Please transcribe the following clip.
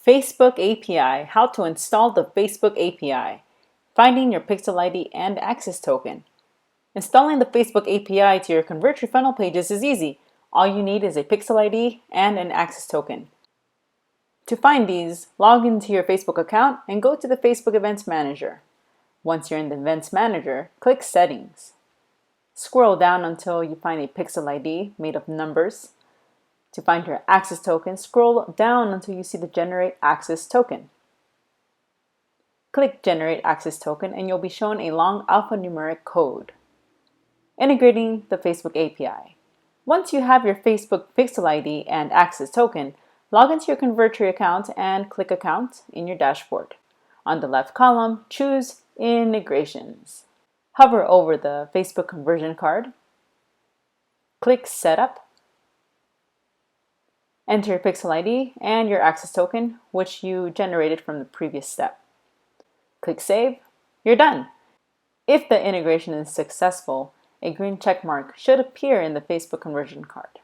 Facebook API, how to install the Facebook API, finding your Pixel ID and access token. Installing the Facebook API to your Convertri funnel pages is easy. All you need is a Pixel ID and an access token. To find these, log into your Facebook account and go to the Facebook Events Manager. Once you're in the Events Manager, click Settings. Scroll down until you find a Pixel ID made of numbers. To find your access token, scroll down until you see the Generate Access Token. Click Generate Access Token and you'll be shown a long alphanumeric code. Integrating the Facebook API. Once you have your Facebook Pixel ID and access token, log into your Convertri account and click Account in your dashboard. On the left column, choose Integrations. Hover over the Facebook conversion card. Click Setup. Enter your Pixel ID and your access token, which you generated from the previous step. Click Save. You're done. If the integration is successful, a green check mark should appear in the Facebook conversion card.